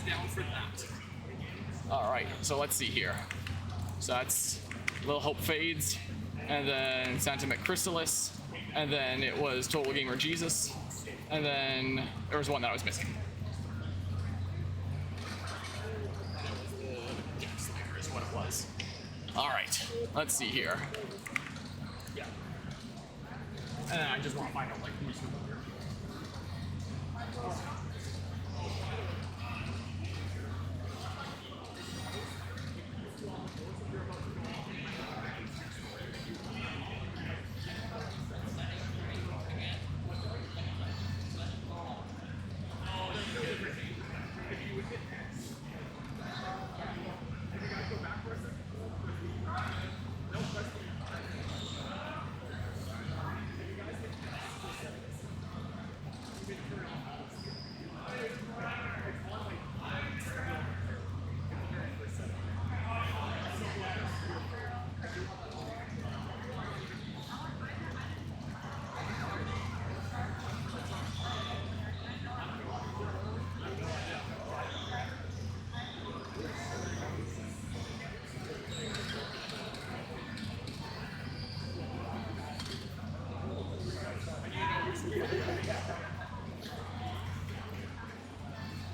down for that. All right, so let's see here. So that's lilhopefades, and then SantaMcChrisalis, and then it was totalgamerjesus, and then there was one that I was missing. Is what it was. All right, let's see here. Yeah. And then I just want to find out like who's who here.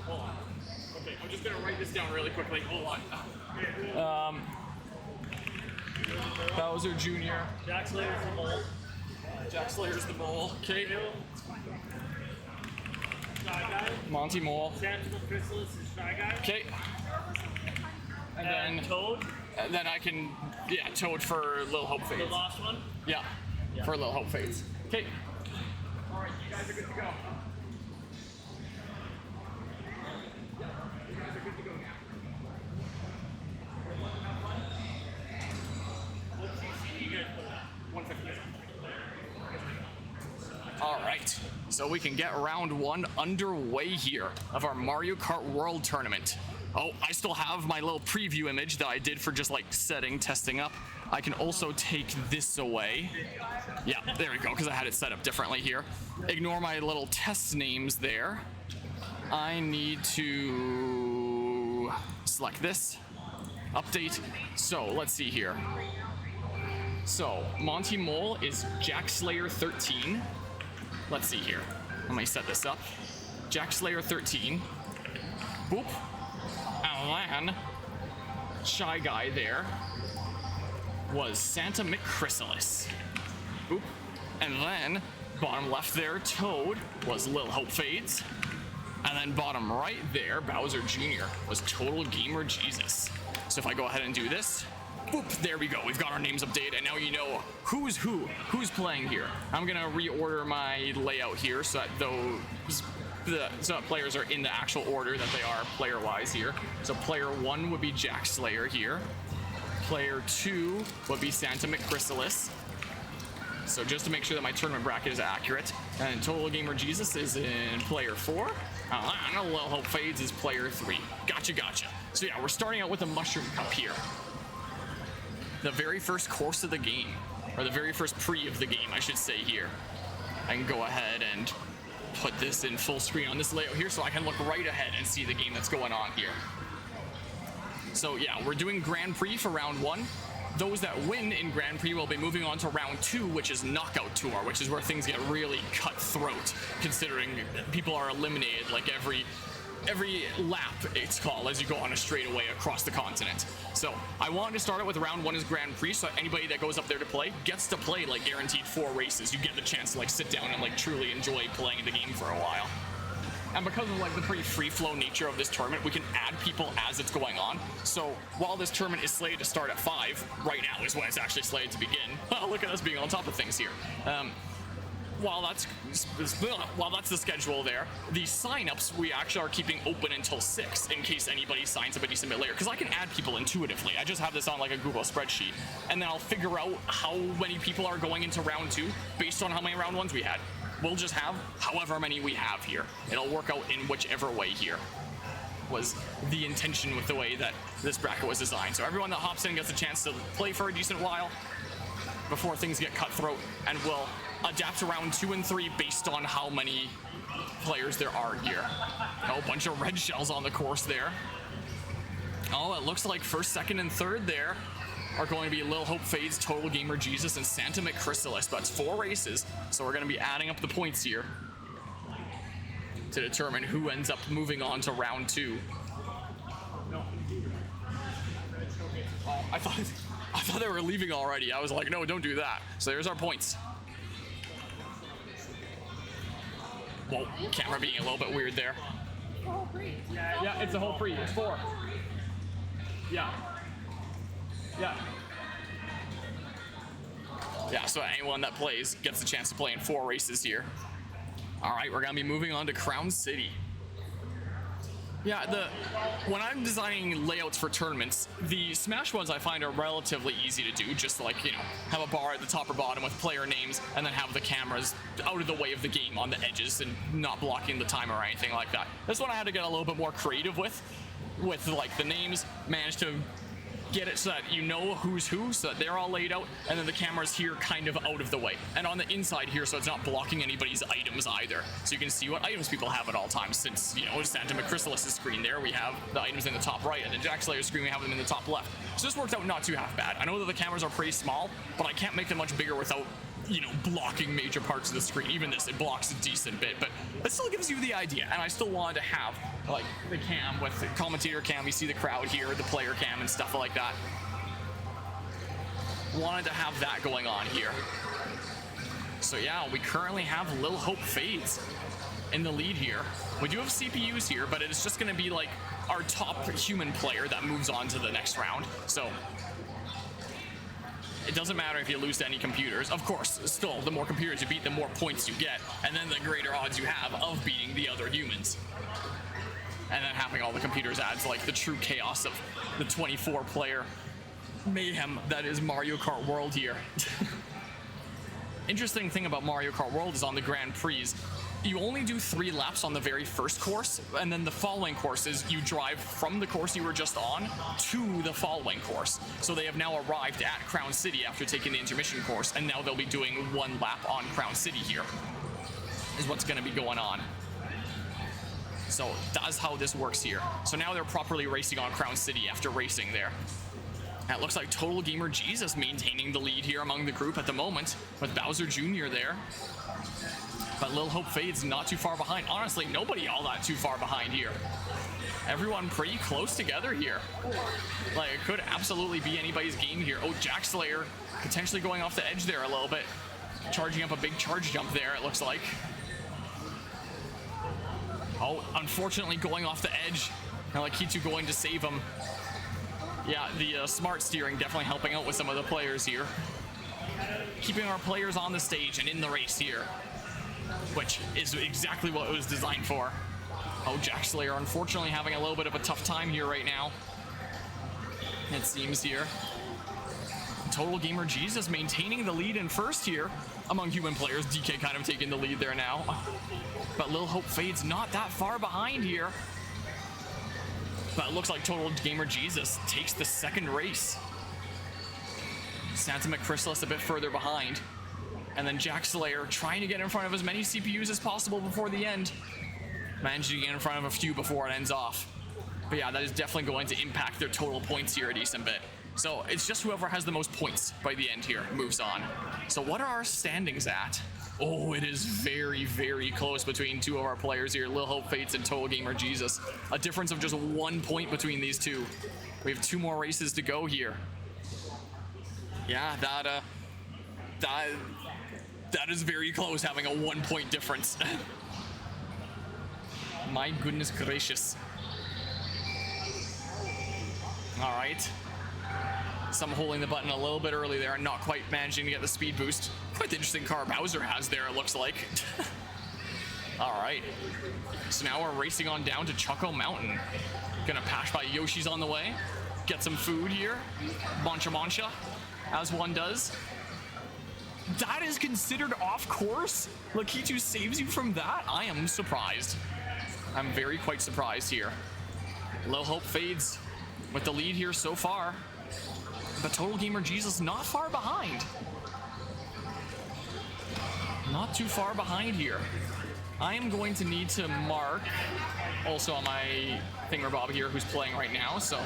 Hold on. Okay, I'm just gonna write this down really quickly. Hold on. Bowser Jr. Jack Slayer's the mole. Jack Slayer's the mole. Okay. Shy Guy. Monty Mole. SantaMcChrisalis is Shy Guy. Okay. And then Toad. And then I can, yeah, Toad for lilhopefades. The last one? Yeah, for lilhopefades. Okay. All right, you guys are good to go. You guys are good to go now. What CC you guys put at? 150. All right, so we can get round one underway here of our Mario Kart World Tournament. Oh, I still have my little preview image that I did for just like setting, testing up. I can also take this away. Yeah, there we go, because I had it set up differently here. Ignore my little test names there. I need to select this, update. So let's see here. So Monty Mole is Jack Slayer 13. Let's see here. Let me set this up. Jack Slayer 13. Boop. And then Shy Guy there was SantaMcChrisalis. Boop. And then bottom left there, Toad was lilhopefades. And then bottom right there, Bowser Jr. was totalgamerjesus. So if I go ahead and do this, boop, there we go. We've got our names updated, and now you know who's playing here. I'm gonna reorder my layout here so that so that players are in the actual order that they are player-wise here. So player 1 would be Jack Slayer here. Player 2 would be SantaMcChrisalis. So just to make sure that my tournament bracket is accurate. And totalgamerjesus is in player 4. lilhopefades is player 3. Gotcha. So yeah, we're starting out with a Mushroom Cup here. The very first course of the game, or the very first pre of the game, I should say here. I can go ahead and put this in full screen on this layout here so I can look right ahead and see the game that's going on here. So yeah, we're doing Grand Prix for round 1. Those that win in Grand Prix will be moving on to round 2, which is Knockout Tour, which is where things get really cutthroat, considering people are eliminated like every lap, it's called, as you go on a straightaway across the continent. So I wanted to start it with round 1 as Grand Prix, so anybody that goes up there to play gets to play like guaranteed 4 races. You get the chance to like sit down and like truly enjoy playing the game for a while. And because of like the pretty free flow nature of this tournament, we can add people as it's going on. So while this tournament is slated to start at 5, right now is when it's actually slated to begin. Look at us being on top of things here. While that's the schedule there, the sign-ups we actually are keeping open until 6 in case anybody signs up a decent bit later, because I can add people intuitively. I just have this on like a Google spreadsheet, and then I'll figure out how many people are going into round 2 based on how many round 1s we had. We'll just have however many we have here. It'll work out in whichever way here. Was the intention with the way that this bracket was designed. So everyone that hops in gets a chance to play for a decent while before things get cutthroat, and we'll adapt round 2 and 3 based on how many players there are here. Oh, a bunch of red shells on the course there. Oh, it looks like first, second, and third there are going to be lilhopefades, totalgamerjesus, and SantaMcChrisalis. That's 4 races, so we're going to be adding up the points here to determine who ends up moving on to round 2. Oh, I thought they were leaving already. I was like, no, don't do that. So there's our points. Whoa, camera being a little bit weird there. Yeah, it's a whole free. It's 4. Yeah. Yeah, so anyone that plays gets a chance to play in 4 races here. All right, we're gonna be moving on to Crown City. Yeah, when I'm designing layouts for tournaments, the Smash ones I find are relatively easy to do. Just like, you know, have a bar at the top or bottom with player names, and then have the cameras out of the way of the game on the edges and not blocking the timer or anything like that. This one I had to get a little bit more creative with like the names, managed to get it so that you know who's who, so that they're all laid out, and then the camera's here kind of out of the way. And on the inside here, so it's not blocking anybody's items either. So you can see what items people have at all times. Since, you know, SantaMcChrisalis' screen there, we have the items in the top right, and then Jackslayer's screen, we have them in the top left. So this worked out not too half bad. I know that the cameras are pretty small, but I can't make them much bigger without, you know, blocking major parts of the screen. Even this, it blocks a decent bit, but it still gives you the idea. And I still wanted to have, like, the cam with the commentator cam. You see the crowd here, the player cam and stuff like that. Wanted to have that going on here. So yeah, we currently have lilhopefades in the lead here. We do have CPUs here, but it's just going to be like our top human player that moves on to the next round. So it doesn't matter if you lose to any computers. Of course, still, the more computers you beat, the more points you get, and then the greater odds you have of beating the other humans. And then having all the computers adds like the true chaos of the 24-player mayhem that is Mario Kart World here. Interesting thing about Mario Kart World is on the Grand Prix, you only do 3 laps on the very first course, and then the following courses you drive from the course you were just on to the following course. So they have now arrived at Crown City after taking the intermission course, and now they'll be doing 1 lap on Crown City here, is what's going to be going on. So that's how this works here. So now they're properly racing on Crown City after racing there. That looks like totalgamerjesus maintaining the lead here among the group at the moment, with Bowser Jr. there. But lilhopefades not too far behind. Honestly, nobody all that too far behind here. Everyone pretty close together here. Like, it could absolutely be anybody's game here. Oh, Jackslayer potentially going off the edge there a little bit. Charging up a big charge jump there, it looks like. Oh, unfortunately going off the edge. Now Lakitu going to save him. Yeah, the smart steering definitely helping out with some of the players here. Keeping our players on the stage and in the race here, which is exactly what it was designed for. Oh, Jackslayer unfortunately having a little bit of a tough time here right now, it seems here. totalgamerjesus maintaining the lead in first here among human players. DK kind of taking the lead there now. But lilhopefades not that far behind here. But it looks like totalgamerjesus takes the second race. SantaMcChrisalis a bit further behind. And then Jackslayer trying to get in front of as many CPUs as possible before the end. Managing to get in front of a few before it ends off. But yeah, that is definitely going to impact their total points here a decent bit. So it's just whoever has the most points by the end here moves on. So what are our standings at? Oh, it is very, very close between 2 of our players here, lilhopefades and totalgamerjesus. A difference of just 1 point between these 2. We have 2 more races to go here. Yeah, that is very close, having a 1 point difference. My goodness gracious. All right. Some holding the button a little bit early there and not quite managing to get the speed boost. Quite the interesting car Bowser has there, it looks like. All right. So now we're racing on down to Choco Mountain. Gonna pass by Yoshi's on the way. Get some food here. Mancha, as one does. That is considered off course? Lakitu saves you from that? I am surprised. I'm very quite surprised here. lilhopefades with the lead here so far. But totalgamerjesus not far behind. not too far behind here. I am going to need to mark also on my thingamabob here who's playing right now. So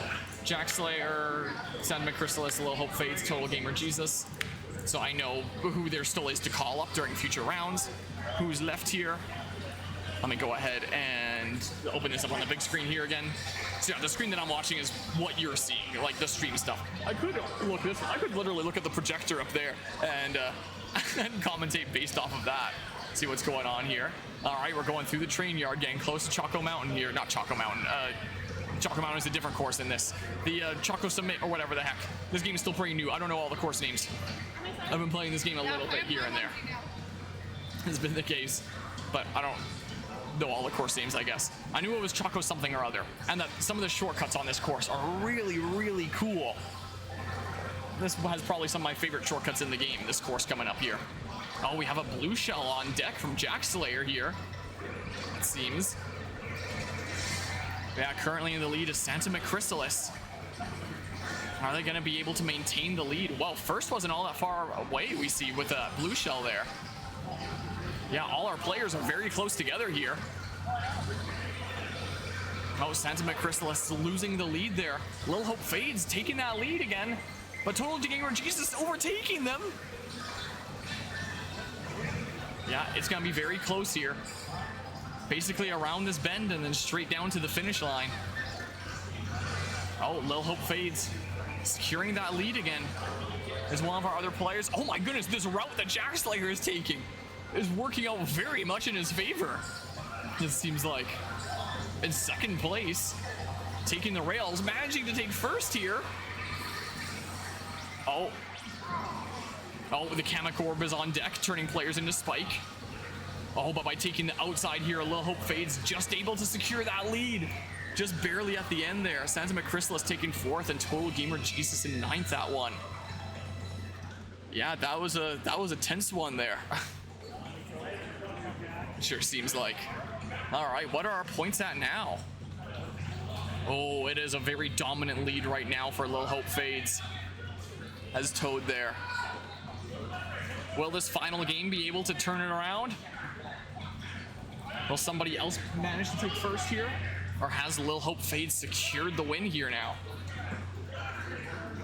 Jack Slayer, SantaMcChrisalis, lilhopefades, totalgamerjesus. So I know who there still is to call up during future rounds. Who's left here? Let me go ahead and open this up on the big screen here again. So yeah, the screen that I'm watching is what you're seeing, like the stream stuff. I could literally look at the projector up there and and commentate based off of that. See what's going on here. All right, we're going through the train yard, getting close to Choco Mountain here. Not Choco Mountain. Choco Mountain is a different course than this. The Choco Summit or whatever the heck. This game is still pretty new. I don't know all the course names. I've been playing this game a little bit here and there. Has been the case, but I don't know all the course names, I guess. I knew it was Choco something or other, and that some of the shortcuts on this course are really, really cool. This has probably some of my favorite shortcuts in the game, this course coming up here. Oh, we have a blue shell on deck from Jack Slayer here, it seems. Yeah, currently in the lead is SantaMcChrisalis. Are they going to be able to maintain the lead? Well, first wasn't all that far away, we see, with a blue shell there. Yeah, all our players are very close together here. Oh, SantaMcChrisalis losing the lead there. lilhopefades taking that lead again, but totalgamerjesus overtaking them. Yeah, it's going to be very close here. Basically around this bend and then straight down to the finish line. Oh, lilhopefades securing that lead again is one of our other players. Oh my goodness, this route that Jack Slayer is taking is working out very much in his favor. It seems like. In second place, taking the rails, managing to take first here. Oh, the Kamek Orb is on deck, turning players into Spike. Oh, but by taking the outside here, lilhopefades just able to secure that lead. Just barely at the end there. SantaMcChrisalis taking fourth and totalgamerjesus in ninth at one. Yeah, that was a tense one there. Sure seems like. All right, what are our points at now? Oh, it is a very dominant lead right now for lilhopefades. As Toad there. Will this final game be able to turn it around? Will somebody else manage to take first here? Or has lilhopefades secured the win here now?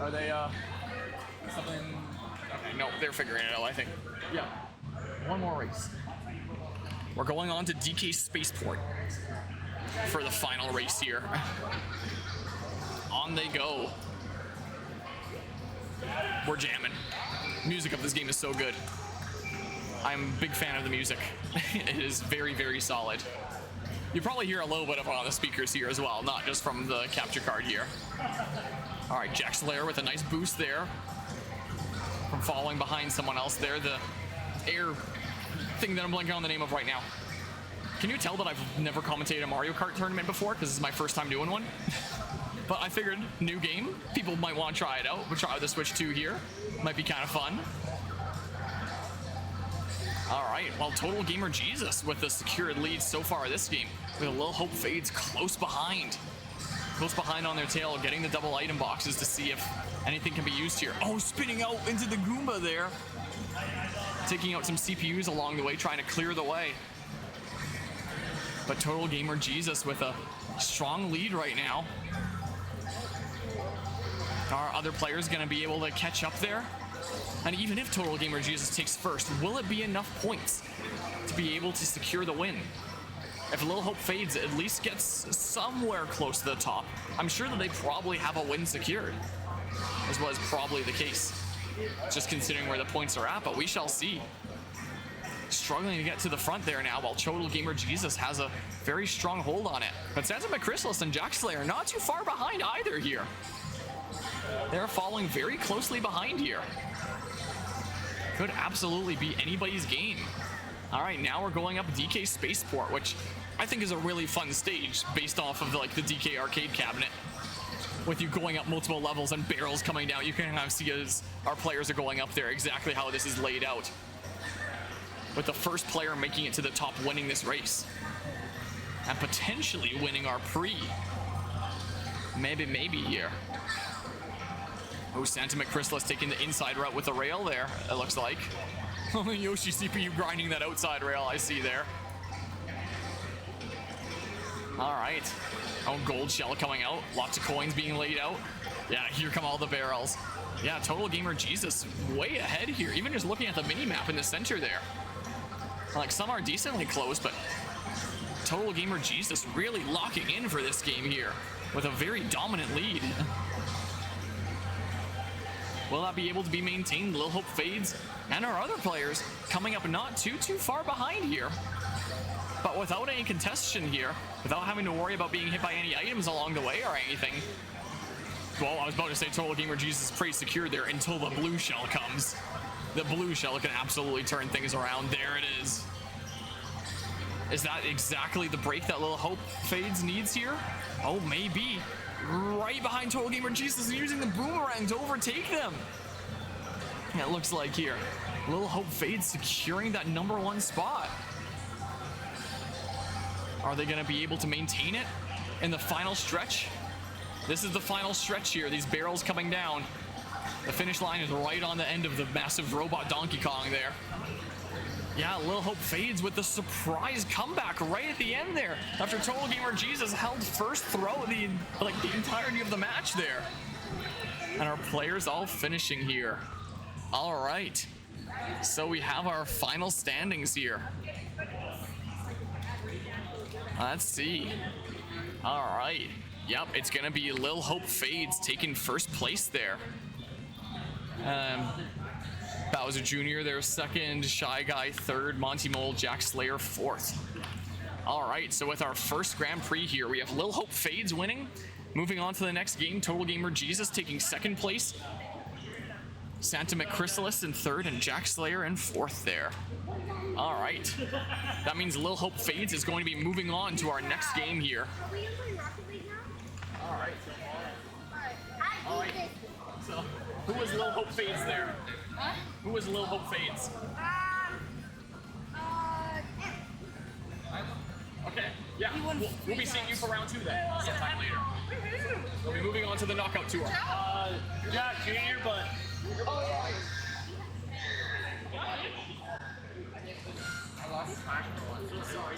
Are they, something? Okay, no, they're figuring it out, I think. Yeah, one more race. We're going on to DK Spaceport for the final race here. On they go. We're jamming. Music of this game is so good. I'm a big fan of the music. It is very, very solid. You probably hear a little bit of it on the speakers here as well, not just from the capture card here. All right, Jack Slayer with a nice boost there from following behind someone else there. The air thing that I'm blanking on the name of right now. Can you tell that I've never commentated a Mario Kart tournament before? Because this is my first time doing one. But I figured, new game, people might want to try it out. We'll try the Switch 2 here. Might be kind of fun. All right, well, totalgamerjesus with the secured lead so far this game, with lilhopefades close behind on their tail, getting the double item boxes to see if anything can be used here. Oh, spinning out into the Goomba there. Taking out some CPUs along the way, trying to clear the way. But totalgamerjesus with a strong lead right now. Are other players going to be able to catch up there? And even if totalgamerjesus takes first, will it be enough points to be able to secure the win? If lilhopefades at least gets somewhere close to the top, I'm sure that they probably have a win secured, as was probably the case, just considering where the points are at, but we shall see. Struggling to get to the front there now, while totalgamerjesus has a very strong hold on it. But SantaMcChrisalis and Jack Slayer not too far behind either here. They're following very closely behind here. Could absolutely be anybody's game. All right, now we're going up DK Spaceport, which I think is a really fun stage based off of like the DK arcade cabinet. With you going up multiple levels and barrels coming down, you can kind of see as our players are going up there exactly how this is laid out. With the first player making it to the top winning this race. And potentially winning our pre. Maybe here. Oh, SantaMcChrisalis taking the inside route with the rail there, it looks like. Yoshi CPU grinding that outside rail, I see there. All right. Oh, gold shell coming out. Lots of coins being laid out. Yeah, here come all the barrels. Yeah, Total Gamer Jesus way ahead here. Even just looking at the mini-map in the center there. Like, some are decently close, but Total Gamer Jesus really locking in for this game here with a very dominant lead. Will that be able to be maintained? lilhopefades and our other players coming up not too far behind here. But without any contestation here, without having to worry about being hit by any items along the way or anything. Well, I was about to say Total Gamer Jesus is pretty secure there until the blue shell comes. The blue shell can absolutely turn things around. There it is. Is that exactly the break that lilhopefades needs here? Oh, maybe. Right behind Total Gamer Jesus and using the boomerang to overtake them. It looks like here. lilhopefades securing that #1 spot. Are they going to be able to maintain it in the final stretch? This is the final stretch here. These barrels coming down. The finish line is right on the end of the massive robot Donkey Kong there. Yeah, lilhopefades with the surprise comeback right at the end there. After Total Gamer Jesus held first throw the entirety of the match there. And our players all finishing here. All right. So we have our final standings here. Let's see. All right. Yep, it's going to be lilhopefades taking first place there. Bowser Jr. there second, Shy Guy third, Monty Mole, Jack Slayer fourth. All right, so with our first Grand Prix here, we have lilhopefades winning. Moving on to the next game, Total Gamer Jesus taking second place. SantaMcChrisalis in third and Jack Slayer in fourth there. All right. That means lilhopefades is going to be moving on to our next game here. All right. All right. So, who was lilhopefades there? Huh? Who was lilhopefades? Okay. Yeah. We'll be seeing you for round 2 then, sometime later. We'll be moving on to the knockout tour. Jack Jr., but I lost time. I'm so sorry.